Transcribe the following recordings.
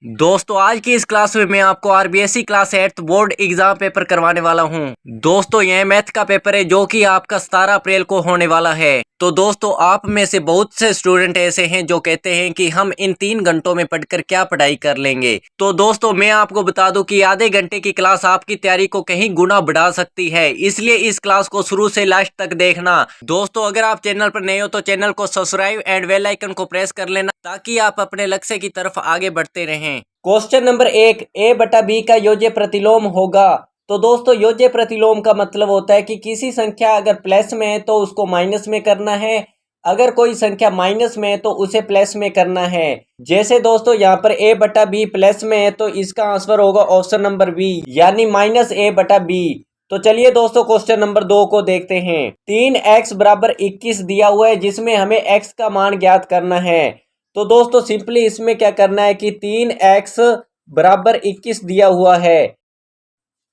दोस्तों आज की इस क्लास में मैं आपको RBSC class 8 board exam paper करवाने वाला हूं। दोस्तों यह मैथ का पेपर है जो कि आपका 17 अप्रैल को होने वाला है। तो दोस्तों आप में से बहुत से स्टूडेंट ऐसे हैं जो कहते हैं कि हम इन 3 घंटों में पढ़कर क्या पढ़ाई कर लेंगे। तो दोस्तों मैं आपको बता दूं कि आधे घंटे की क्लास आपकी तैयारी को कहीं गुना बढ़ा सकती है, इसलिए इस क्लास को शुरू से लास्ट तक देखना। दोस्तों अगर आप चैनल पर नए हो तो चैनल को सब्सक्राइब एंड बेल आइकन को प्रेस कर लेना ताकि आप अपने लक्ष्य की तरफ आगे बढ़ते रहें। क्वेश्चन नंबर 1, ए बटा बी का योज्य प्रतिलोम होगा। तो दोस्तों योज्य प्रतिलोम का मतलब होता है कि किसी संख्या अगर प्लस में है तो उसको माइनस में करना है, अगर कोई संख्या माइनस में है तो उसे प्लस में करना है। जैसे दोस्तों यहाँ पर ए बटा बी प्लस में है तो इसका आंसर होगा ऑप्शन नंबर बी यानी माइनस ए बटा बी। तो चलिए दोस्तों क्वेश्चन नंबर 2 को देखते हैं। 3x बराबर 21 दिया हुआ है जिसमें हमें x का मान ज्ञात करना है। तो दोस्तों सिंपली इसमें क्या करना है कि 3x बराबर 21 दिया हुआ है,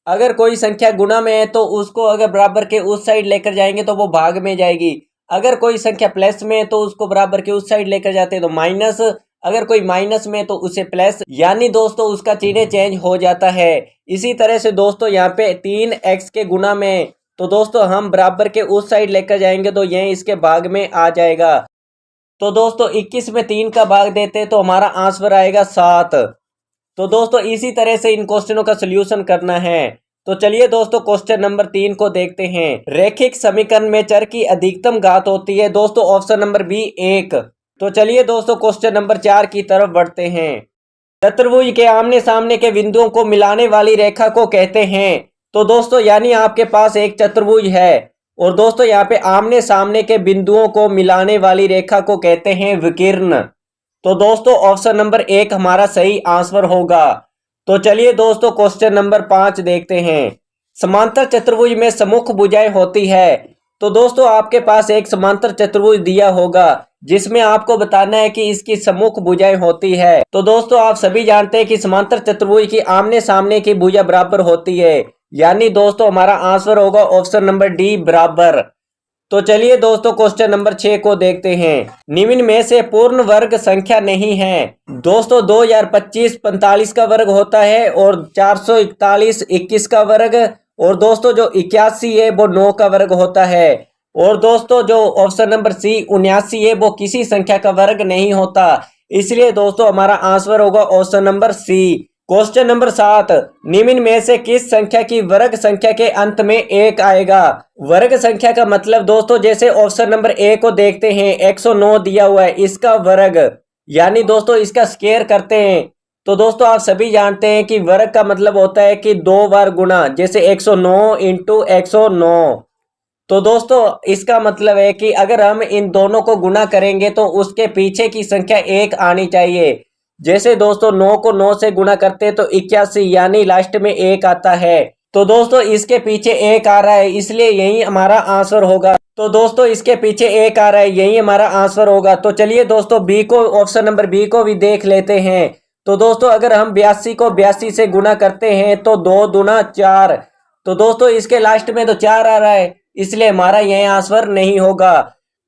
अगर कोई संख्या गुणा में है तो उसको अगर बराबर के उस साइड लेकर जाएंगे तो वो भाग में जाएगी, अगर कोई संख्या प्लस में है तो उसको बराबर के उस साइड लेकर जाते हैं तो माइनस, अगर कोई माइनस में तो उसे प्लस, यानी दोस्तों उसका चिन्ह चेंज हो जाता है। इसी तरह से दोस्तों यहाँ पे 3x के गुणा में तो दोस्तों हम बराबर के उस साइड लेकर जाएंगे तो यह इसके भाग में आ जाएगा। तो दोस्तों 21 में 3 का भाग देते तो हमारा आंसर आएगा 7। तो दोस्तों इसी तरह से इन क्वेश्चनों का सलूशन करना है। तो चलिए दोस्तों क्वेश्चन नंबर 3 को देखते हैं। रैखिक समीकरण में चर की अधिकतम घात होती है दोस्तों ऑप्शन नंबर बी 1। तो चलिए दोस्तों क्वेश्चन नंबर 4 की तरफ बढ़ते हैं। चतुर्भुज के आमने सामने के बिंदुओं को मिलाने वाली रेखा को कहते हैं। तो दोस्तों यानी आपके पास एक चतुर्भुज है और दोस्तों यहाँ पे आमने सामने के बिंदुओं को मिलाने वाली रेखा को कहते हैं विकर्ण। तो दोस्तों ऑप्शन नंबर 1 हमारा सही आंसर होगा। तो चलिए दोस्तों क्वेश्चन नंबर 5 देखते हैं। समांतर चतुर्भुज में सम्मुख भुजाएं होती है। तो दोस्तों आपके पास एक समांतर चतुर्भुज दिया होगा जिसमें आपको बताना है कि इसकी सम्मुख भुजाएं होती है। तो दोस्तों आप सभी जानते हैं कि समांतर चतुर्भुज की आमने सामने की भुजा बराबर होती है, यानी दोस्तों हमारा आंसर होगा ऑप्शन नंबर डी बराबर। तो चलिए दोस्तों क्वेश्चन नंबर 6 को देखते हैं। निम्न में से पूर्ण वर्ग संख्या नहीं है। दोस्तों 2025 45 का वर्ग होता है और 441 21 का वर्ग, और दोस्तों जो 81 है वो 9 का वर्ग होता है, और दोस्तों जो ऑप्शन नंबर सी 79 है वो किसी संख्या का वर्ग नहीं होता, इसलिए दोस्तों हमारा आंसर होगा option number C. Question number 7, निम्न में से किस संख्या की वर्ग संख्या के अंत में 1 आएगा। वर्ग संख्या का मतलब दोस्तों जैसे ऑप्शन नंबर ए को देखते हैं 109 दिया हुआ है, इसका वर्ग यानी दोस्तों इसका स्क्वायर करते हैं। तो दोस्तों आप सभी जानते हैं कि वर्ग का मतलब होता है कि 2 बार गुना, जैसे 109 इंटू 109। तो दोस्तों इसका मतलब है कि अगर हम इन दोनों को गुना करेंगे तो उसके पीछे की संख्या 1 आनी चाहिए। जैसे दोस्तों 9 को 9 से गुना करते हैं तो 81 यानी लास्ट में 1 आता है। तो दोस्तों इसके पीछे 1 आ रहा है इसलिए यही हमारा आंसर होगा। तो दोस्तों इसके पीछे 1 आ रहा है, यही हमारा आंसर होगा। तो चलिए दोस्तों बी को, ऑप्शन नंबर बी को भी देख लेते हैं। तो दोस्तों अगर हम 82 को 82 से गुना करते हैं तो 2 दूना 4। तो दोस्तों इसके लास्ट में तो 4 आ रहा है इसलिए हमारा यह आंसर नहीं होगा।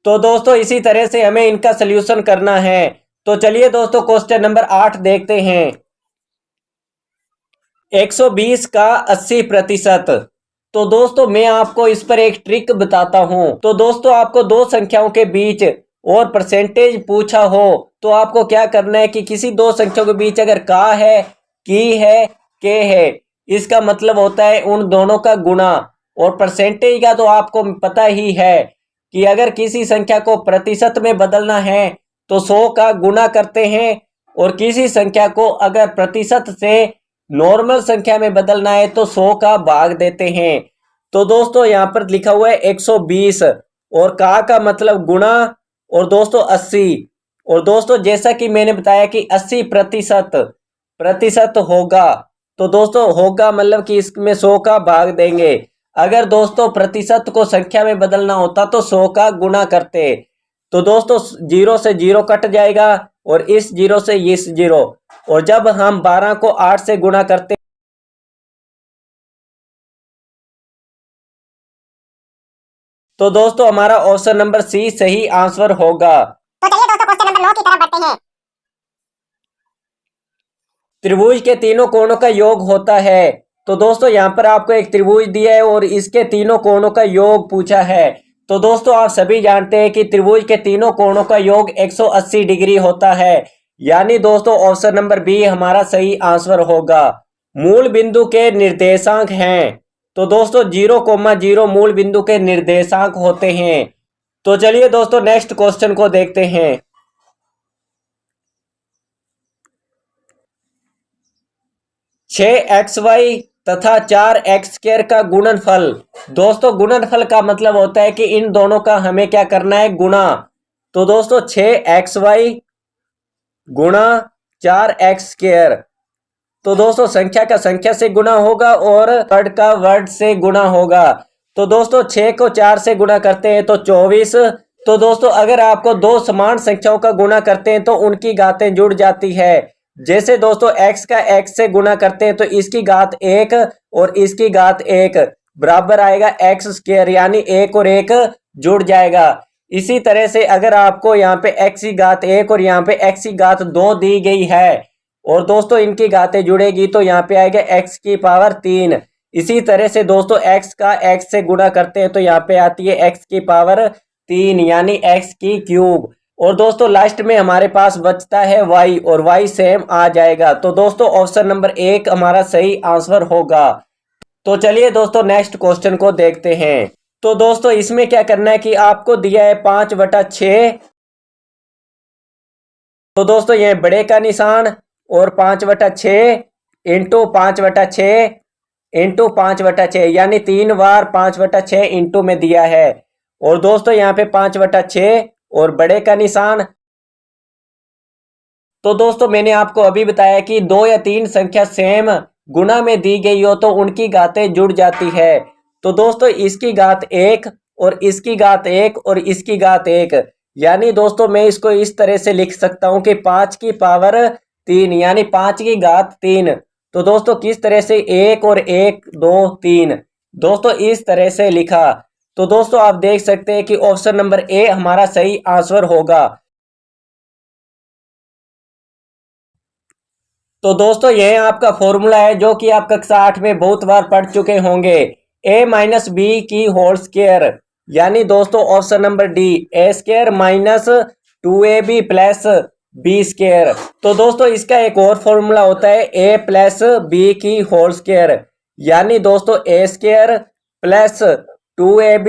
तो दोस्तों इसी तरह से हमें इनका सलूशन करना है। तो चलिए दोस्तों क्वेश्चन नंबर 8 देखते हैं। 120 का 80%। तो दोस्तों मैं आपको इस पर एक ट्रिक बताता हूं। तो दोस्तों आपको दो संख्याओं के बीच और परसेंटेज पूछा हो तो आपको क्या करना है कि किसी दो संख्याओं के बीच अगर का है, की है, के है, इसका मतलब होता है उन दोनों का गुणा। और परसेंटेज का तो आपको पता ही है कि अगर किसी संख्या को प्रतिशत में बदलना है तो 100 का गुना करते हैं, और किसी संख्या को अगर प्रतिशत से नॉर्मल संख्या में बदलना है तो 100 का भाग देते हैं। तो दोस्तों यहाँ पर लिखा हुआ है 120 और का मतलब गुणा, और दोस्तों 80, और दोस्तों जैसा कि मैंने बताया कि 80% होगा। तो दोस्तों होगा मतलब कि इसमें 100 का भाग देंगे। अगर दोस्तों प्रतिशत को संख्या में बदलना होता तो 100 का गुना करते। तो दोस्तों 0 से 0 कट जाएगा और इस 0 से इस 0, और जब हम 12 को 8 से गुना करते तो दोस्तों हमारा ऑप्शन नंबर सी सही आंसर होगा। तो चलिए दोस्तों क्वेश्चन नंबर 9 की तरफ बढ़ते हैं। त्रिभुज के तीनों कोणों का योग होता है। तो दोस्तों यहाँ पर आपको एक त्रिभुज दिया है और इसके तीनों कोणों का योग पूछा है। तो दोस्तों आप सभी जानते हैं कि त्रिभुज के तीनों कोणों का योग 180 डिग्री होता है। यानी दोस्तों ऑप्शन नंबर बी हमारा सही आंसर होगा। मूल बिंदु के निर्देशांक हैं। तो दोस्तों 0,0 मूल बिंदु के निर्देशांक होते हैं। तो चलिए दोस्तों नेक्स्ट क्वेश्चन को देखते हैं। 6xy तथा 4x² का गुणनफल। दोस्तों गुणनफल का मतलब होता है कि इन दोनों का हमें क्या करना है, गुणा। तो दोस्तों 6xy गुणा 4x²। तो दोस्तों संख्या का संख्या से गुणा होगा और वर्ड का वर्ड से गुणा होगा। तो दोस्तों 6 को 4 से गुणा करते हैं तो 24। तो दोस्तों अगर आपको दो समान संख्याओं का गुणा करते हैं तो उनकी घातें जुड़ जाती है। जैसे दोस्तों x का x से गुणा करते हैं तो इसकी घात 1 और इसकी घात 1 बराबर आएगा x², यानी 1 और 1 जुड़ जाएगा। इसी तरह से अगर आपको यहाँ पे x की घात 1 और यहाँ पे x की घात 2 दी गई है और दोस्तों इनकी घातें जुड़ेगी तो यहाँ पे आएगा x की पावर 3। इसी तरह से दोस्तों x का x से गुणा करते हैं तो यहाँ पे आती है x की पावर 3 यानी x की क्यूब। और दोस्तों लास्ट में हमारे पास बचता है y और y सेम आ जाएगा। तो दोस्तों ऑप्शन नंबर 1 हमारा सही आंसर होगा। तो चलिए दोस्तों नेक्स्ट क्वेश्चन को देखते हैं। तो दोस्तों इसमें क्या करना है कि आपको दिया है 5/6। तो दोस्तों ये बड़े का निशान और 5/6 इंटू 5/6 इंटू 5/6 यानी 3 बार 5/6 इंटू में दिया है। और दोस्तों यहाँ पे 5/6 और बड़े का निशान। तो दोस्तों मैंने आपको अभी बताया कि 2 या 3 संख्या सेम गुणा में दी गई हो तो उनकी घातें जुड़ जाती है। तो दोस्तों इसकी घात 1 और इसकी घात 1 और इसकी घात 1, यानी दोस्तों मैं इसको इस तरह से लिख सकता हूं कि 5 की पावर 3 यानी 5 की घात 3। तो दोस्तों किस तरह से 1 और 1 2 3 दोस्तों इस तरह से लिखा। तो दोस्तों आप देख सकते हैं कि ऑप्शन नंबर ए हमारा सही आंसर होगा। तो दोस्तों यह आपका फॉर्मूला है जो कि आप कक्षा 8 में बहुत बार पढ़ चुके होंगे। a माइनस बी की होल स्क्वायर, यानी दोस्तों option number D a² minus 2ab plus b²। तो दोस्तों इसका एक और फॉर्मूला होता है a प्लस बी की होल स्क्वायर, यानी दोस्तों a² plus 2ab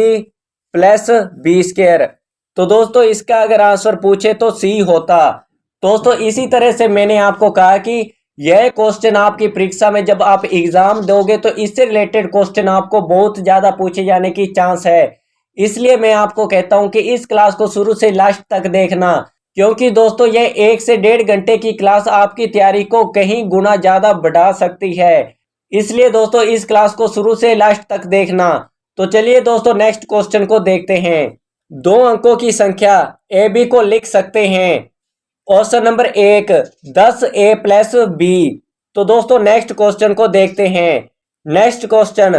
plus b²। तो दोस्तों इसका अगर आंसर पूछे तो सी होता। दोस्तों इसी तरह से मैंने आपको कहा कि यह क्वेश्चन आपकी परीक्षा में जब आप एग्जाम दोगे तो इससे रिलेटेड क्वेश्चन आपको बहुत ज्यादा पूछे जाने की चांस है। इसलिए मैं आपको कहता हूं कि इस क्लास को शुरू से लास्ट तक देखना, क्योंकि दोस्तों यह 1 से 1.5 घंटे की क्लास आपकी तैयारी को कहीं गुना ज्यादा बढ़ा सकती है। इसलिए दोस्तों इस क्लास को शुरू से लास्ट तक देखना। तो चलिए दोस्तों नेक्स्ट क्वेश्चन को देखते हैं। 2 अंकों की संख्या ए बी को लिख सकते हैं। Option number 1 10a plus B. तो दोस्तों नेक्स्ट क्वेश्चन को देखते हैं। नेक्स्ट क्वेश्चन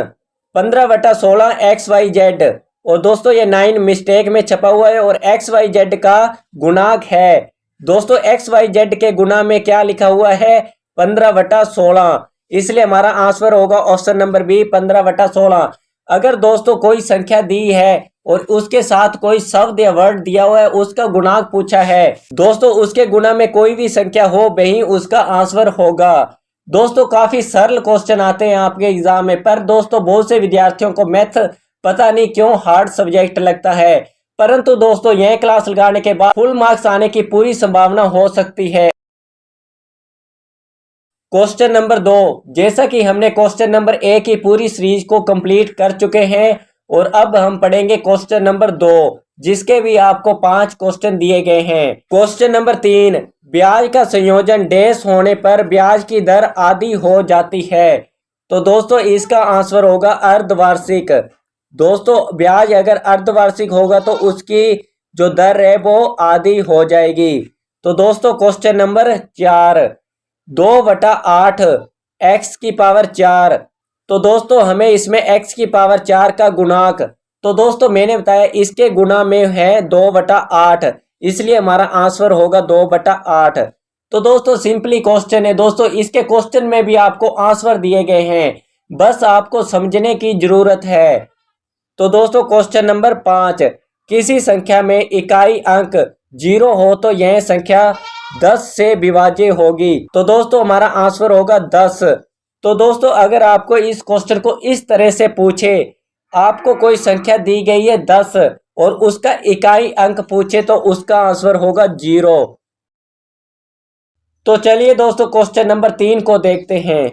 15/16 XYZ, और दोस्तों ये 9 मिस्टेक में छपा हुआ है और XYZ का गुणांक है। दोस्तों XYZ के गुणा में क्या लिखा हुआ है, 15/16, इसलिए हमारा आंसर होगा ऑप्शन नंबर बी 15/16। अगर दोस्तों कोई संख्या दी है और उसके साथ कोई शब्द या वर्ड दिया हुआ है, उसका गुणांक पूछा है, दोस्तों उसके गुणा में कोई भी संख्या हो वही उसका आंसर होगा। दोस्तों काफी सरल क्वेश्चन आते हैं आपके एग्जाम में, पर दोस्तों बहुत से विद्यार्थियों को मैथ पता नहीं क्यों हार्ड सब्जेक्ट लगता है। परंतु दोस्तों यह क्लास लगाने के बाद फुल मार्क्स आने की पूरी संभावना हो सकती है। क्वेश्चन नंबर 2, जैसा कि हमने क्वेश्चन नंबर 1 की पूरी सीरीज को कंप्लीट कर चुके हैं और अब हम पढ़ेंगे क्वेश्चन नंबर 2, जिसके भी आपको 5 क्वेश्चन दिए गए हैं। क्वेश्चन नंबर 3, ब्याज का संयोजन डैश होने पर ब्याज की दर आधी हो जाती है। तो दोस्तों इसका आंसर होगा अर्धवार्षिक। दोस्तों ब्याज अगर अर्धवार्षिक होगा तो उसकी जो दर है वो आधी हो जाएगी। तो दोस्तों क्वेश्चन नंबर 4, 2/8 x की पावर 4। तो दोस्तों हमें इसमें x की पावर 4 का गुणांक, तो दोस्तों मैंने बताया इसके गुणा में है 2/8, इसलिए हमारा आंसर होगा 2/8। तो दोस्तों सिंपली क्वेश्चन है दोस्तों, इसके क्वेश्चन में भी आपको आंसर दिए गए हैं, बस आपको समझने की जरूरत है। तो दोस्तों क्वेश्चन नंबर 5, किसी संख्या में इकाई अंक 0 हो तो यह संख्या 10 से विभाज्य होगी। तो दोस्तों हमारा आंसर होगा 10। तो दोस्तों अगर आपको इस क्वेश्चन को इस तरह से पूछे, आपको कोई संख्या दी गई है 10 और उसका इकाई अंक पूछे तो उसका आंसर होगा 0। तो चलिए दोस्तों क्वेश्चन नंबर 3 को देखते हैं।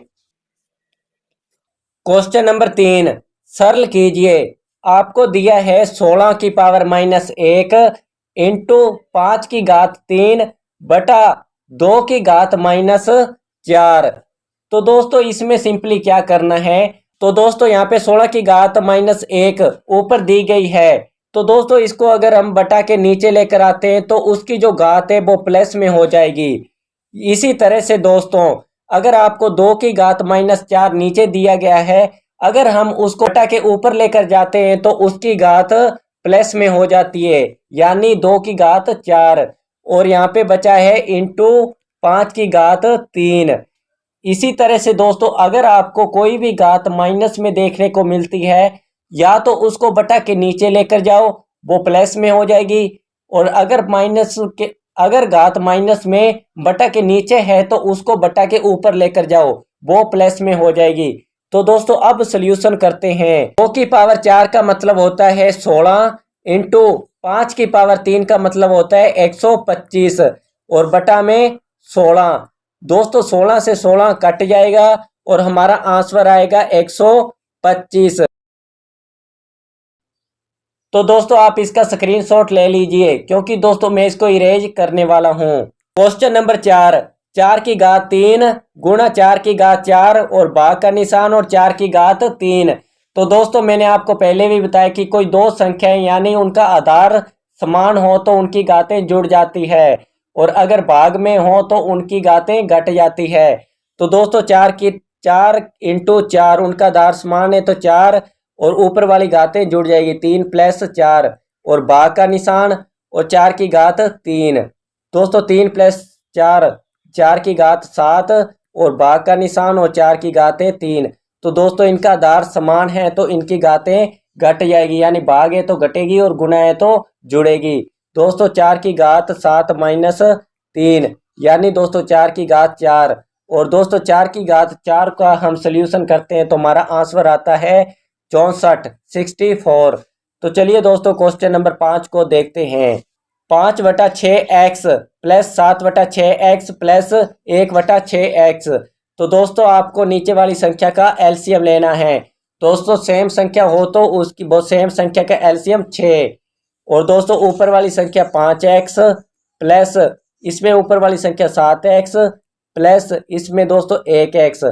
क्वेश्चन नंबर 3 सरल कीजिए। आपको दिया है 16 की पावर -1 इंटू 5 की घात 3 बटा 2 की घात -4। तो दोस्तों इसमें सिंपली क्या करना है, तो दोस्तों यहाँ पे 16 की घात -1 ऊपर दी गई है, तो दोस्तों इसको अगर हम बटा के नीचे लेकर आते हैं तो उसकी जो घात है वो प्लस में हो जाएगी। इसी तरह से दोस्तों अगर आपको 2 की घात -4 नीचे दिया गया है, अगर हम उसको बटा के ऊपर लेकर जाते हैं तो उसकी घात प्लस में हो जाती है, यानी 2 की घात 4 और यहाँ पे बचा है इंटू 5 की घात 3। इसी तरह से दोस्तों अगर आपको कोई भी घात माइनस में देखने को मिलती है, या तो उसको बटा के नीचे लेकर जाओ वो प्लस में हो जाएगी, और अगर घात माइनस में बटा के नीचे है तो उसको बटा के ऊपर लेकर जाओ वो प्लस में हो जाएगी। तो दोस्तों अब सॉल्यूशन करते हैं। 2 की पावर 4 का मतलब होता है 16 इंटू 5 की पावर 3 का मतलब होता है 125 और बटा में 16। दोस्तों 16 से 16 कट जाएगा और हमारा आंसर आएगा 125। तो दोस्तों आप इसका स्क्रीनशॉट ले लीजिए क्योंकि दोस्तों मैं इसको इरेज करने वाला हूं। क्वेश्चन नंबर 4, 4 की घात 3 गुणा 4 की घात 4 और भाग का निशान और 4 की घात 3। तो दोस्तों मैंने आपको पहले भी बताया कि कोई दो संख्याएं यानी उनका आधार समान हो तो उनकी घातें जुड़ जाती है और अगर भाग में हो तो उनकी घातें घट जाती है। तो दोस्तों 4 इंटू 4 उनका आधार समान है तो 4 और ऊपर वाली घातें जुड़ जाएगी 3 + 4 और भाग का निशान और 4 की घात 3। दोस्तों 3 + 4 4 की घात 7 और भाग का निशान और 4 की घातें 3। तो दोस्तों इनका आधार समान है तो इनकी घातें घट जाएगी, यानी भाग है तो घटेगी और गुणा है तो जुड़ेगी। दोस्तों 4 की घात 7 - 3 यानी दोस्तों 4 की घात 4 और दोस्तों 4 की घात 4 का हम सोल्यूशन करते हैं तो हमारा आंसर आता है 64। तो चलिए दोस्तों क्वेश्चन नंबर 5 को देखते हैं। 5/6x + 7/6x + 1/6x। तो दोस्तों आपको नीचे वाली संख्या का एलसीएम लेना है। दोस्तों सेम संख्या हो तो उसकी वो सेम संख्या का एलसीएम 6 और दोस्तों ऊपर वाली संख्या 5x प्लस इसमें ऊपर वाली संख्या 7x प्लस इसमें दोस्तों 1x।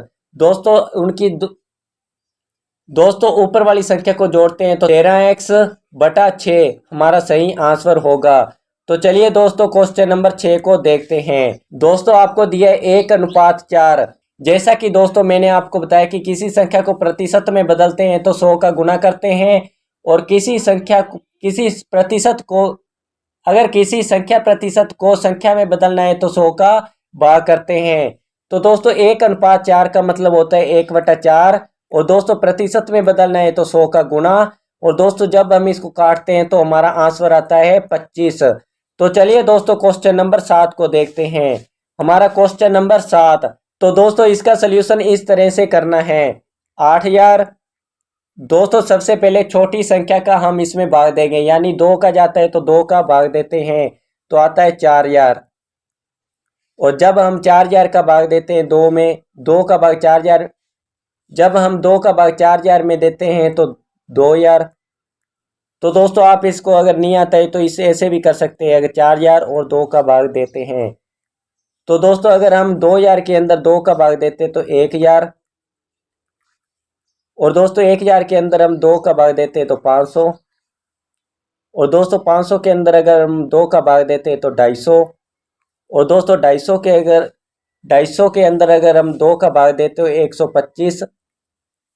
दोस्तों ऊपर वाली संख्या को जोड़ते हैं तो 13x/6 हमारा सही आंसर होगा। तो चलिए दोस्तों क्वेश्चन नंबर 6 को देखते हैं। दोस्तों आपको दिया है 1:4। जैसा कि दोस्तों मैंने आपको बताया कि किसी संख्या को प्रतिशत में बदलते हैं तो 100 का गुना करते हैं और किसी प्रतिशत को संख्या में बदलना है तो 100 का भाग करते हैं। तो दोस्तों 1:4 का मतलब होता है 1/4 और दोस्तों प्रतिशत में बदलना है तो 100 का गुना और दोस्तों जब हम इसको काटते हैं तो हमारा आंसर आता है 25। तो चलिए दोस्तों क्वेश्चन नंबर 7 को देखते हैं। हमारा क्वेश्चन नंबर 7, तो दोस्तों इसका सलूशन इस तरह से करना है। 8000 दोस्तों सबसे पहले छोटी संख्या का हम इसमें भाग देंगे, यानी 2 का जाता है तो 2 का भाग देते हैं तो आता है 4000 और जब हम 4000 का भाग देते हैं 2 में, 2 का भाग 4000 जब हम 2 का भाग 4000 में देते हैं तो 2000। तो दोस्तों आप इसको अगर नहीं आता है तो इसे ऐसे भी कर सकते हैं, अगर 4000 और 2 का भाग देते हैं तो दोस्तों अगर हम 2000 के अंदर 2 का भाग देते हैं तो 1000 और दोस्तों 1000 के अंदर हम 2 का भाग देते हैं तो 500 और दोस्तों 500 के अंदर अगर हम 2 का भाग देते हैं तो 250 और दोस्तों 250 के अंदर अगर हम 2 का भाग देते हो 125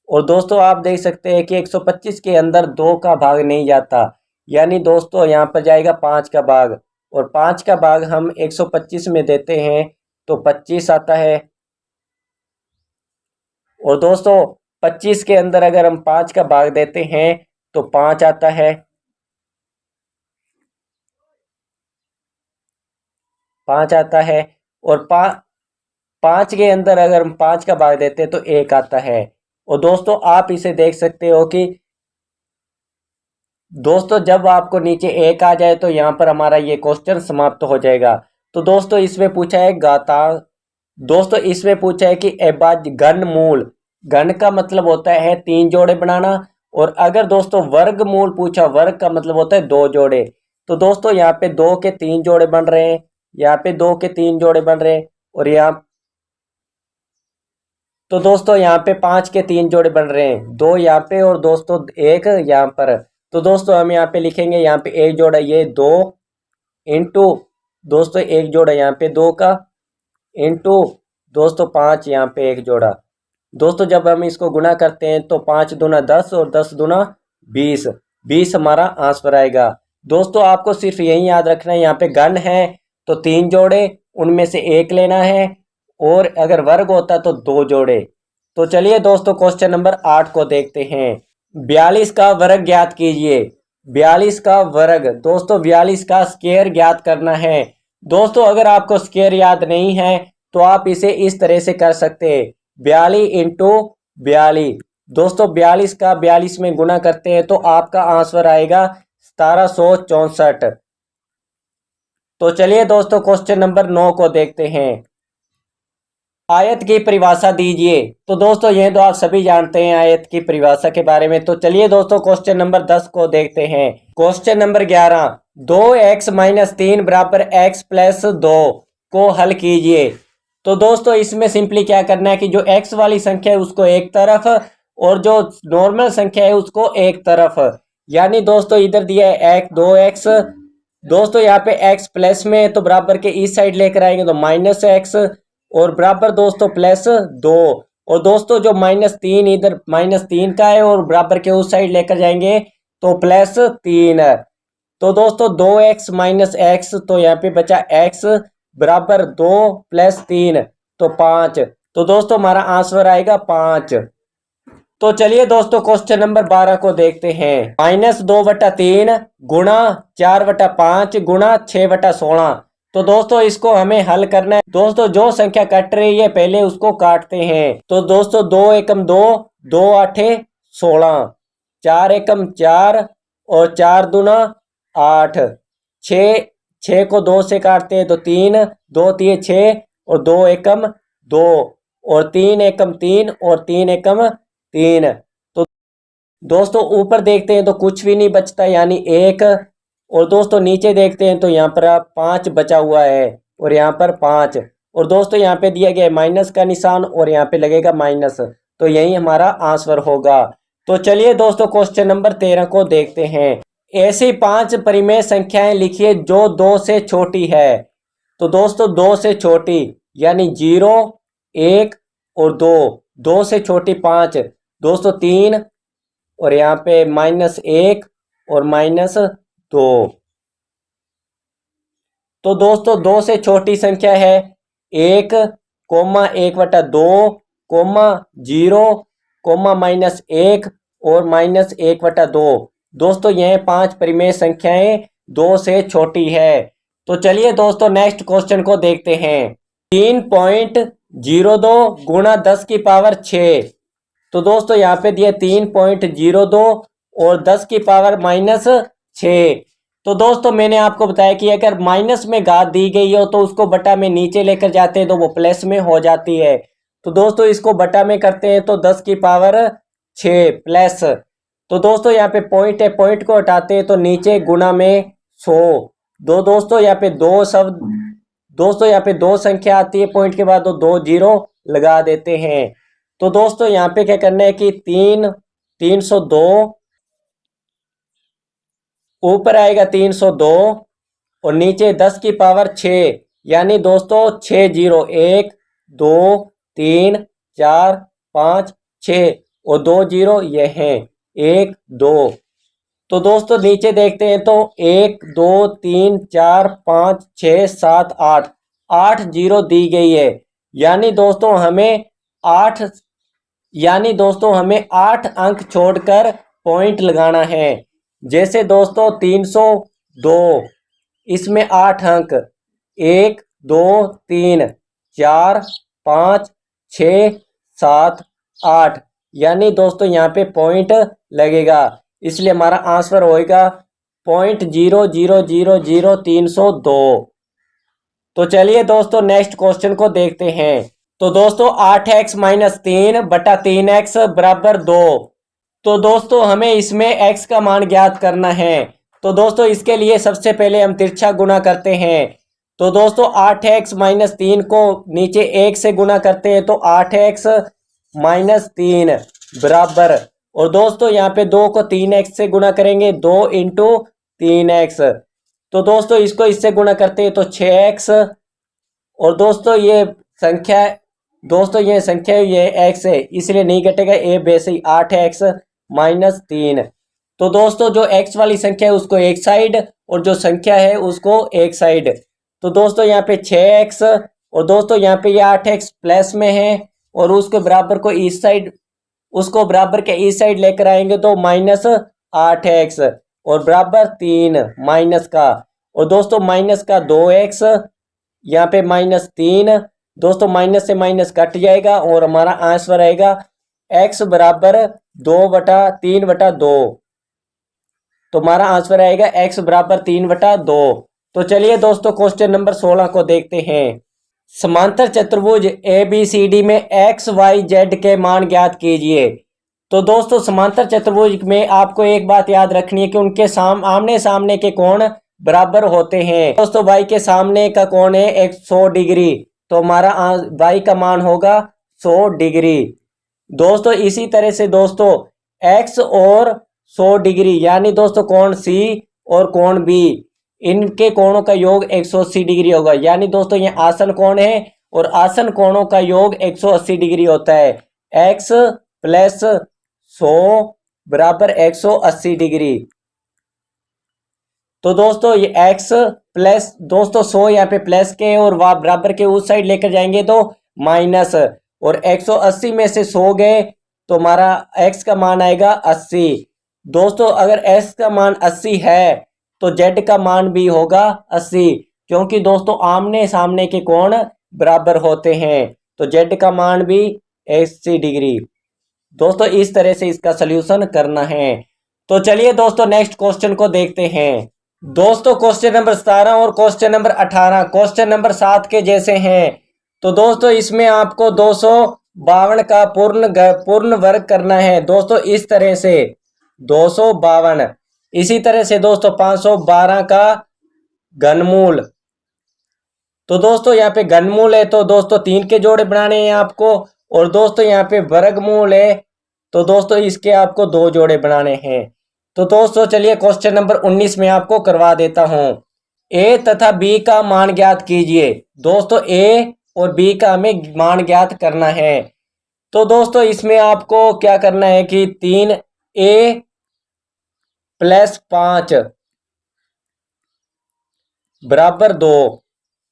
और दोस्तों आप देख सकते हैं कि 125 के अंदर 2 का भाग नहीं जाता, यानी दोस्तों यहाँ पर जाएगा 5 का भाग और 5 का भाग हम 125 में देते हैं तो 25 आता है। और दोस्तों 25 के अंदर अगर हम 5 का भाग देते हैं तो 5 आता है। 5 आता है। और 5 के अंदर अगर हम 5 का भाग देते हैं तो 1 आता है। और दोस्तों आप इसे देख सकते हो कि दोस्तों जब आपको नीचे 1 आ जाए तो यहाँ पर हमारा ये क्वेश्चन समाप्त हो जाएगा। तो दोस्तों इसमें पूछा है घातांक, दोस्तों इसमें पूछा है कि अभाज्य घनमूल, घन का मतलब होता है 3 जोड़े बनाना। और अगर दोस्तों वर्गमूल पूछा, वर्ग का मतलब होता है 2 जोड़े। तो दोस्तों यहाँ पे 2 के 3 जोड़े बन रहे हैं, यहाँ पे 2 के 3 जोड़े बन रहे हैं। और यहाँ तो दोस्तों यहाँ पे 5 के 3 जोड़े बन रहे हैं, 2 यहाँ पे और दोस्तों 1 यहाँ पर। तो दोस्तों हम यहाँ पे लिखेंगे, यहाँ पे एक जोड़ा ये 2 इंटू दोस्तों एक जोड़ा यहाँ पे 2 का इंटू दोस्तों 5 यहाँ पे एक जोड़ा। दोस्तों जब हम इसको गुना करते हैं तो 5 दूना 10 और 10 दूना 20, 20 हमारा आंसर आएगा। दोस्तों आपको सिर्फ यही याद रखना है, यहाँ पे घन है तो 3 जोड़े, उनमें से 1 लेना है। और अगर वर्ग होता तो 2 जोड़े। तो चलिए दोस्तों क्वेश्चन नंबर 8 को देखते हैं। 42 का वर्ग ज्ञात कीजिए। 42 का वर्ग, दोस्तों 42 का स्क्वायर ज्ञात करना है। दोस्तों अगर आपको स्क्वायर याद नहीं है तो आप इसे इस तरह से कर सकते हैं, 42 इंटू 42। दोस्तों 42 का 42 में गुना करते हैं तो आपका आंसर आएगा 1764। तो चलिए दोस्तों क्वेश्चन नंबर 9 को देखते हैं। आयत की परिभाषा दीजिए। तो दोस्तों ये तो आप सभी जानते हैं आयत की परिभाषा के बारे में। तो चलिए दोस्तों क्वेश्चन नंबर 10 को देखते हैं। क्वेश्चन नंबर 11, 2x-3 बराबर x प्लस 2 को हल कीजिए। तो दोस्तों इसमें सिंपली क्या करना है कि जो x वाली संख्या है उसको एक तरफ और जो नॉर्मल संख्या है उसको एक तरफ। यानी दोस्तों इधर दिया है 2x, दोस्तों यहाँ पे x प्लस में है तो बराबर के इस साइड लेकर आएंगे तो -x और बराबर दोस्तों प्लस 2। और दोस्तों जो -3 इधर -3 का है और बराबर के उस साइड लेकर जाएंगे तो +3। तो दोस्तों 2x माइनस एक्स, तो यहाँ पे बचा x बराबर 2 + 3 तो 5। तो दोस्तों हमारा आंसर आएगा 5। तो चलिए दोस्तों क्वेश्चन नंबर 12 को देखते हैं। -2/3 गुणा 4/5 गुणा 6/16। तो दोस्तों इसको हमें हल करना है। दोस्तों जो संख्या कट रही है पहले उसको काटते हैं। तो दोस्तों 2 एकम 2, 2 8 16, 4 एकम 4 और 4 दूना 8, 6 को 2 से काटते हैं तो 3, 2 3 6 और 2 एकम 2 और 3 एकम 3 और 3 एकम 3। तो दोस्तों ऊपर देखते हैं तो कुछ भी नहीं बचता यानी 1। और दोस्तों नीचे देखते हैं तो यहाँ पर 5 बचा हुआ है और यहाँ पर 5। और दोस्तों यहाँ पे दिया गया है माइनस का निशान और यहाँ पे लगेगा माइनस, तो यही हमारा आंसर होगा। तो चलिए दोस्तों क्वेश्चन नंबर 13 को देखते हैं। ऐसी 5 परिमेय संख्याएं लिखिए जो 2 से छोटी है। तो दोस्तों 2 से छोटी यानी 0, 1 और 2, 2 से छोटी 5 दोस्तों 3 और यहाँ पे -1 और -2। तो दोस्तों 2 से छोटी संख्या है 1, 1/2, 0, -1 और -1/2। दोस्तों यह 5 परिमेय संख्याएं 2 से छोटी है। तो चलिए दोस्तों नेक्स्ट क्वेश्चन को देखते हैं। 3.02 गुणा 10 की पावर 6। तो दोस्तों यहाँ पे दिया 3.02 और 10 की पावर -6। तो दोस्तों मैंने आपको बताया कि अगर माइनस में घात दी गई हो तो उसको बटा में नीचे लेकर जाते हैं तो वो प्लस में हो जाती है। तो दोस्तों इसको बटा में करते हैं तो 10 की पावर 6 प्लस। तो दोस्तों यहाँ पे पॉइंट है, पॉइंट को हटाते हैं तो नीचे गुना में 100। दोस्तों यहाँ पे 2 शब्द, दोस्तों यहाँ पे 2 संख्या आती है पॉइंट के बाद तो 2 0 लगा देते हैं। तो दोस्तों यहाँ पे क्या करना है कि 302 ऊपर आएगा 302 और नीचे 10 की पावर 6 यानी दोस्तों 6 0 1 2 3 4 5 6 और 2 0 ये हैं 1 2। तो दोस्तों नीचे देखते हैं तो 1 2 3 4 5 6 7 8, 8 जीरो दी गई है। यानी दोस्तों हमें 8 यानी दोस्तों हमें 8 अंक छोड़कर पॉइंट लगाना है। जैसे दोस्तों 302, इसमें 8 अंक 1 2 3 4 5 6 7 8, यानी दोस्तों यहाँ पे पॉइंट लगेगा, इसलिए हमारा आंसर होएगा 0.000302। तो चलिए दोस्तों नेक्स्ट क्वेश्चन को देखते हैं। तो दोस्तों 8x माइनस 3/3x बराबर 2। तो दोस्तों हमें इसमें x का मान ज्ञात करना है। तो दोस्तों इसके लिए सबसे पहले हम तिरछा गुणा करते हैं। तो दोस्तों 8x माइनस 3 को नीचे 1 से गुणा करते हैं, तो 8x माइनस 3 बराबर, और दोस्तों यहाँ पे 2 को 3x से गुणा करेंगे, 2 इंटू 3x। तो दोस्तों इसको इससे गुणा करते हैं तो 6x, और दोस्तों ये संख्या ये x है, इसलिए नहीं घटेगा, ए बेस 8x माइनस 3। तो दोस्तों जो x वाली संख्या है उसको एक साइड, और जो संख्या है उसको एक साइड। तो दोस्तों यहाँ पे 6x, और दोस्तों यहाँ पे ये 8x प्लस में है, और उसके बराबर को इस साइड, उसको बराबर के इस साइड लेकर आएंगे तो माइनस 8x, और बराबर 3 माइनस का, और दोस्तों माइनस का 2x, यहाँ पे माइनस 3, दोस्तों माइनस से माइनस कट जाएगा, और हमारा आंसर आएगा x बराबर 2/3/2। तो हमारा आंसर आएगा x बराबर 3/2। तो चलिए दोस्तों क्वेश्चन नंबर 16 को देखते हैं। समांतर चतुर्भुज ABCD में x y z के मान ज्ञात कीजिए। तो दोस्तों समांतर चतुर्भुज में आपको एक बात याद रखनी है कि उनके आमने सामने के कोण बराबर होते हैं। दोस्तों y के सामने का कोण है 100 डिग्री, तो हमारा y का मान होगा 100 डिग्री। दोस्तों इसी तरह से दोस्तों x और 100 डिग्री, यानी दोस्तों कोण C और कोण B, इनके कोणों का योग 180 डिग्री होगा। यानी दोस्तों ये आसन कोण है, और आसन कोणों का योग 180 डिग्री होता है। x प्लस 100 बराबर 180 डिग्री। तो दोस्तों ये x प्लस, दोस्तों 100 यहाँ पे प्लस के, और वह बराबर के उस साइड लेकर जाएंगे तो माइनस, और 180 में से 100 गए तो हमारा x का मान आएगा 80। दोस्तों अगर x का मान 80 है तो z का मान भी होगा 80, क्योंकि दोस्तों आमने सामने के कोण बराबर होते हैं, तो z का मान भी 80 डिग्री। दोस्तों इस तरह से इसका सलूशन करना है। तो चलिए दोस्तों नेक्स्ट क्वेश्चन को देखते हैं। दोस्तों क्वेश्चन नंबर 17 और क्वेश्चन नंबर 18 क्वेश्चन नंबर 7 के जैसे हैं। तो दोस्तों इसमें आपको 252 का पूर्ण वर्ग करना है। दोस्तों इस तरह से 252, इसी तरह से दोस्तों 512 का घनमूल। तो दोस्तों यहाँ पे घनमूल है, तो दोस्तों 3 के जोड़े बनाने हैं आपको, और दोस्तों यहाँ पे वर्गमूल है, तो दोस्तों इसके आपको 2 जोड़े बनाने हैं। तो दोस्तों चलिए क्वेश्चन नंबर 19 में आपको करवा देता हूं। ए तथा बी का मान ज्ञात कीजिए। दोस्तों ए और बी का हमें मान ज्ञात करना है। तो दोस्तों इसमें आपको क्या करना है कि 3a प्लस 5 बराबर 2।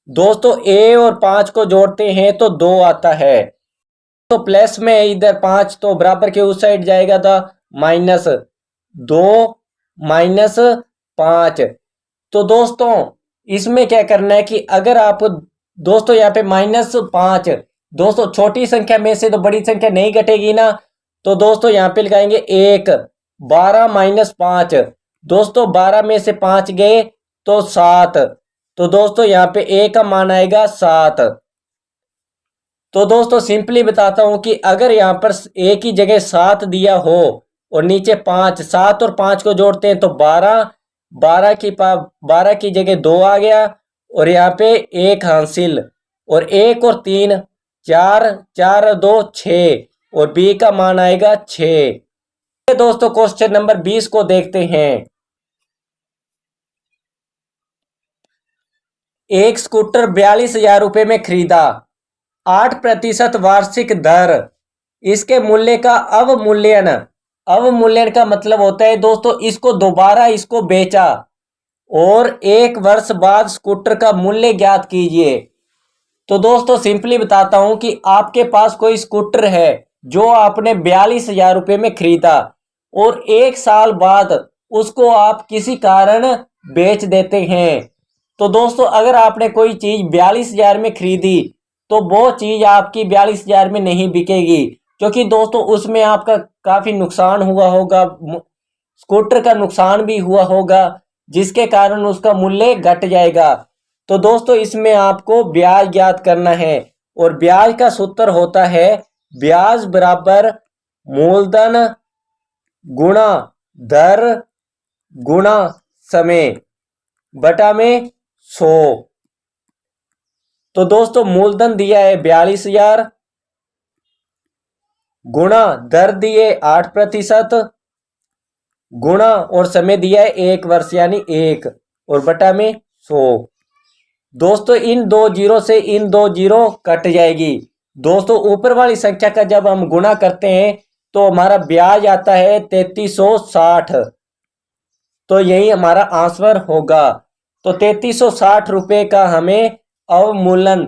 दोस्तों a और 5 को जोड़ते हैं तो 2 आता है, तो प्लस में इधर 5 तो बराबर के उस साइड जाएगा था माइनस 2 माइनस 5। तो दोस्तों इसमें क्या करना है कि अगर आप दोस्तों यहाँ पे -5, दोस्तों छोटी संख्या में से तो बड़ी संख्या नहीं घटेगी ना, तो दोस्तों यहाँ पे लगाएंगे 1, 12 माइनस 5, दोस्तों 12 में से 5 गए तो 7, तो दोस्तों यहाँ पे a का मान आएगा 7। तो दोस्तों सिंपली बताता हूं कि अगर यहाँ पर a की जगह 7 दिया हो और नीचे 5, 7 और 5 को जोड़ते हैं तो 12, 12 की जगह 2 आ गया, और यहाँ पे 1 हासिल, और 1 और 3 4, 4 और 2 6, और b का मान आएगा 6। दोस्तों क्वेश्चन नंबर 20 को देखते हैं। एक स्कूटर 42,000 रुपए में खरीदा, 8% वार्षिक दर, इसके मूल्य का अवमूल्यन का मतलब होता है दोस्तों इसको दोबारा इसको बेचा, और 1 वर्ष बाद स्कूटर का मूल्य ज्ञात कीजिए। तो दोस्तों सिंपली बताता हूं कि आपके पास कोई स्कूटर है जो आपने 42,000 रुपये में खरीदा और 1 साल बाद उसको आप किसी कारण बेच देते हैं। तो दोस्तों अगर आपने कोई चीज 42,000 में खरीदी तो वो चीज आपकी 42,000 में नहीं बिकेगी, क्योंकि दोस्तों उसमें आपका काफी नुकसान हुआ होगा, स्कूटर का नुकसान भी हुआ होगा, जिसके कारण उसका मूल्य घट जाएगा। तो दोस्तों इसमें आपको ब्याज ज्ञात करना है और ब्याज का सूत्र होता है ब्याज बराबर मूलधन गुणा दर गुणा समय बटा में 100। तो दोस्तों मूलधन दिया है 42,000, गुणा दर दिए 8% गुणा और समय दिया है 1 वर्ष यानी 1 और बटा में 100। दोस्तों इन दो जीरो से इन दो जीरो कट जाएगी। दोस्तों ऊपर वाली संख्या का जब हम गुणा करते हैं तो हमारा ब्याज आता है 3360। तो यही हमारा आंसर होगा। तो 3360 रुपये का हमें अवमूल्यन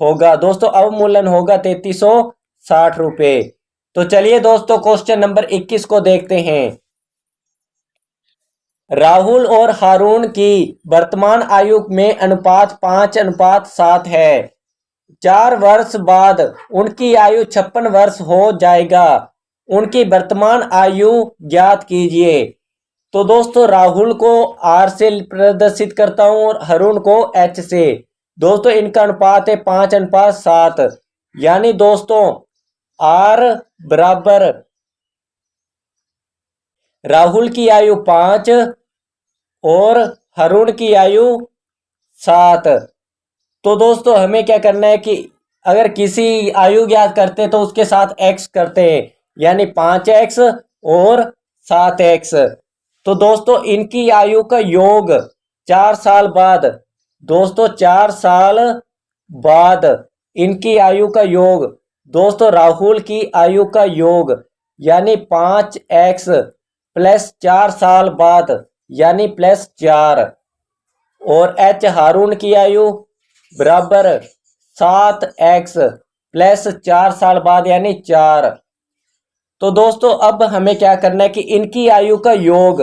होगा। दोस्तों अवमूल्यन होगा 3360 रुपये। तो चलिए दोस्तों क्वेश्चन नंबर 21 को देखते हैं। राहुल और हारून की वर्तमान आयु में अनुपात 5:7 है। 4 वर्ष बाद उनकी आयु 56 वर्ष हो जाएगा। उनकी वर्तमान आयु ज्ञात कीजिए। तो दोस्तों राहुल को आर से प्रदर्शित करता हूं और हारून को एच से। दोस्तों इनका अनुपात है 5:7, यानी दोस्तों आर बराबर राहुल की आयु 5 और हारून की आयु 7। तो दोस्तों हमें क्या करना है कि अगर किसी आयु ज्ञात करते हैं तो उसके साथ x करते हैं, यानी 5x और 7x। तो दोस्तों इनकी आयु का योग 4 साल बाद, दोस्तों 4 साल बाद इनकी आयु का योग, दोस्तों राहुल की आयु का योग यानी 5x प्लस 4 साल बाद यानी +4 और एच हारून की आयु बराबर 7x प्लस 4 साल बाद यानी 4। तो दोस्तों अब हमें क्या करना है कि इनकी आयु का योग।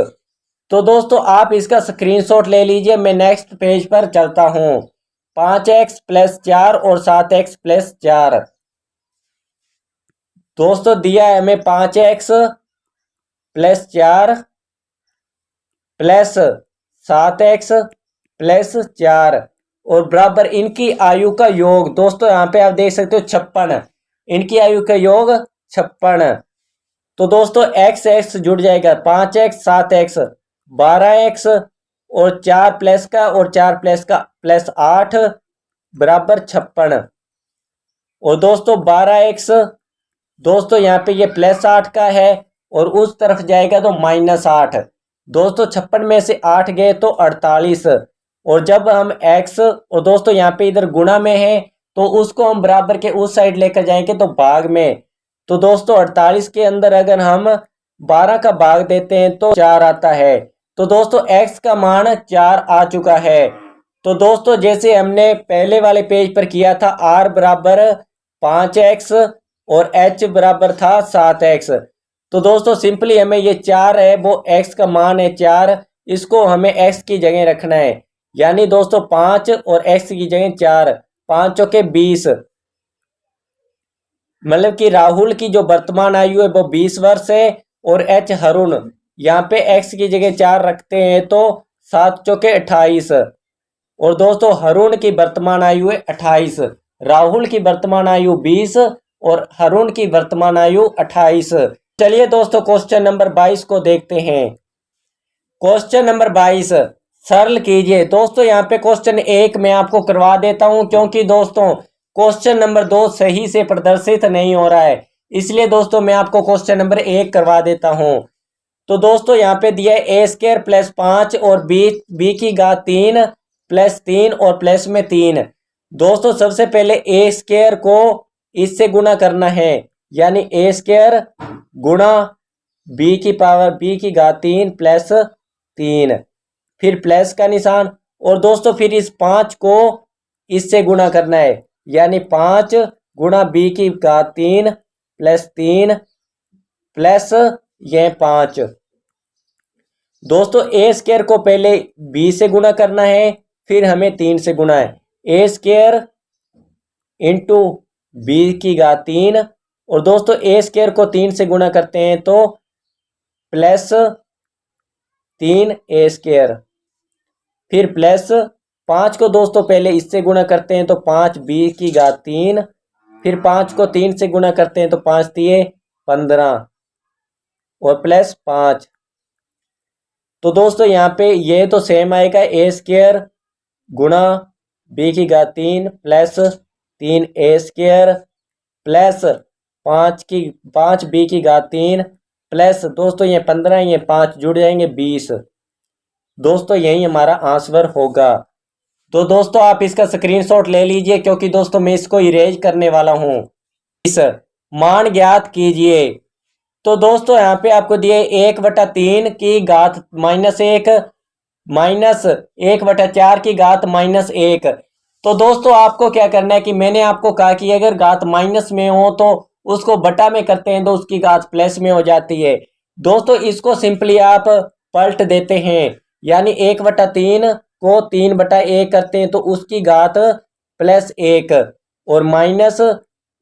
तो दोस्तों आप इसका स्क्रीनशॉट ले लीजिए, मैं नेक्स्ट पेज पर चलता हूं। 5x प्लस 4 और 7x प्लस 4। दोस्तों दिया है हमें 5x plus 4 plus 7x plus 4 और बराबर इनकी आयु का योग। दोस्तों यहाँ पे आप देख सकते हो 56, इनकी आयु का योग 56। तो दोस्तों x x जुड़ जाएगा, 5x 7x 12x और 4 प्लस का और 4 प्लस का प्लस 8 बराबर 56। और दोस्तों 12x, दोस्तों यहाँ पे ये +8 का है और उस तरफ जाएगा तो -8। दोस्तों 56 में से 8 गए तो 48 और जब हम x और दोस्तों यहाँ पे इधर गुणा में है तो उसको हम बराबर के उस साइड लेकर जाएंगे तो भाग में। तो दोस्तों 48 के अंदर अगर हम 12 का भाग देते हैं तो 4 आता है। तो दोस्तों x का मान 4 आ चुका है। तो दोस्तों जैसे हमने पहले वाले पेज पर किया था, r बराबर 5x और h बराबर था 7x। तो दोस्तों सिंपली हमें ये 4 है वो x का मान है 4, इसको हमें x की जगह रखना है, यानी दोस्तों 5 और x की जगह 4, 5 चौके 20। मतलब कि राहुल की जो वर्तमान आयु है वो 20 वर्ष है और h हारून, यहाँ पे x की जगह 4 रखते हैं तो 7 चौके 28 और दोस्तों हारून की वर्तमान आयु है 28, राहुल की वर्तमान आयु 20 और हारून की वर्तमान आयु 28। चलिए दोस्तों क्वेश्चन नंबर 22 को देखते हैं। क्वेश्चन नंबर 22 सरल कीजिए। दोस्तों यहाँ पे क्वेश्चन 1 मैं आपको करवा देता हूं, क्योंकि दोस्तों क्वेश्चन नंबर 2 सही से प्रदर्शित नहीं हो रहा है, इसलिए दोस्तों मैं आपको क्वेश्चन नंबर 1 करवा देता हूं। तो दोस्तों यहाँ पे दिया है a² + 5 और b की घात 3 + 3 और प्लस में 3। दोस्तों सबसे पहले a² को इससे गुणा करना है, यानी a² गुणा b की पावर b की घात 3 + 3, फिर प्लस का निशान और दोस्तों फिर इस 5 को इससे गुणा करना है, यानी 5 गुणा बी की घात 3 प्लस 3 प्लस ये 5। दोस्तों ए स्क्वायर को पहले बी से गुणा करना है, फिर हमें 3 से गुणा है। ए स्क्वायर इंटू बी की घात 3, और दोस्तों ए स्क्वायर को 3 से गुणा करते हैं तो प्लस 3 ए स्क्वायर, फिर प्लस 5 को दोस्तों पहले इससे गुणा करते हैं तो 5 बी की घात 3, फिर 5 को 3 से गुणा करते हैं तो 5 3 15 और प्लस 5। तो दोस्तों यहाँ पे ये तो सेम आएगा, ए स्क्वायर गुणा बी की घात 3 प्लस 3 ए स्क्वायर प्लस 5 बी की घात 3 प्लस दोस्तों ये 15, ये 5 जुड़ जाएंगे 20। दोस्तों यही हमारा आंसर होगा। तो दोस्तों आप इसका स्क्रीनशॉट ले लीजिए, क्योंकि दोस्तों मैं इसको इरेज करने वाला हूं। इस मान ज्ञात कीजिए। तो दोस्तों यहाँ पे आपको दिए 1/3 की घात -1 माइनस 1/4 की घात -1। तो दोस्तों आपको क्या करना है कि मैंने आपको कहा कि अगर घात माइनस में हो तो उसको बटा में करते हैं तो उसकी घात प्लस में हो जाती है। दोस्तों इसको सिंपली आप पलट देते हैं, यानी 1/3 को 3/1 करते हैं तो उसकी घात +1 और माइनस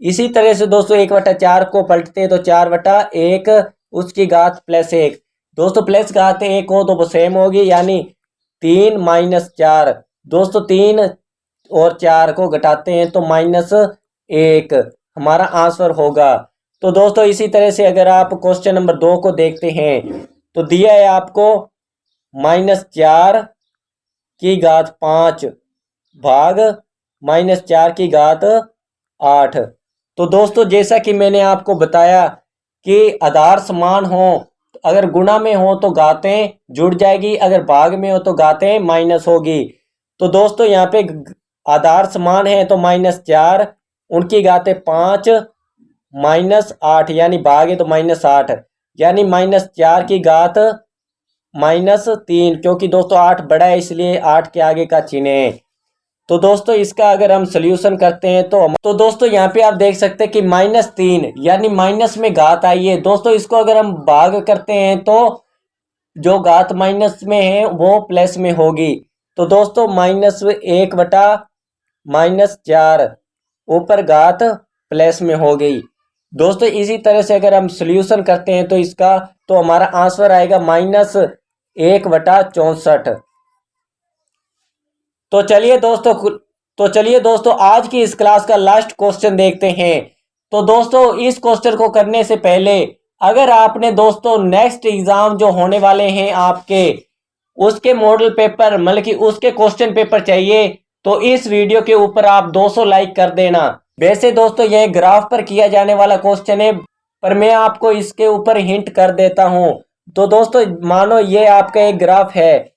इसी तरह से दोस्तों 1/4 को पलटते हैं तो 4/1 उसकी घात +1। दोस्तों प्लस घात 1 हो तो वो सेम होगी, यानी 3 - 4। दोस्तों 3 और 4 को घटाते हैं तो -1 हमारा आंसर होगा। तो दोस्तों इसी तरह से अगर आप क्वेश्चन नंबर 2 को देखते हैं तो दिया है आपको -4 की घात 5 भाग -4 की घात 8। तो दोस्तों जैसा कि मैंने आपको बताया कि आधार समान हो, अगर गुणा में हो तो घातें जुड़ जाएगी, अगर भाग में हो तो घातें माइनस होगी। तो दोस्तों यहाँ पे आधार समान है तो -4, उनकी घातें 5 -8, यानी भाग है तो -8, यानी -4 की घात -3, क्योंकि दोस्तों 8 बड़ा है इसलिए 8 के आगे का चिन्ह है। तो दोस्तों इसका अगर हम सॉल्यूशन करते हैं तो दोस्तों यहाँ पे आप देख सकते हैं कि -3 यानी माइनस में घात आई है। दोस्तों इसको अगर हम भाग करते हैं तो जो घात माइनस में है वो प्लस में होगी। तो दोस्तों -1/-4 ऊपर घात प्लस में हो गई। दोस्तों इसी तरह से अगर हम सॉल्यूशन करते हैं तो इसका तो हमारा आंसर आएगा -1/64। तो चलिए दोस्तों आज की इस क्लास का लास्ट क्वेश्चन देखते हैं। तो दोस्तों इस क्वेश्चन को करने से पहले अगर आपने दोस्तों नेक्स्ट एग्जाम जो होने वाले हैं आपके, उसके मॉडल पेपर मतलब कि उसके क्वेश्चन पेपर चाहिए तो इस वीडियो के ऊपर आप 200 लाइक कर देना। वैसे दोस्तों यह ग्राफ पर किया जाने वाला क्वेश्चन है, पर मैं आपको इसके ऊपर हिंट कर देता हूं। तो दोस्तों मानो ये आपका एक ग्राफ है,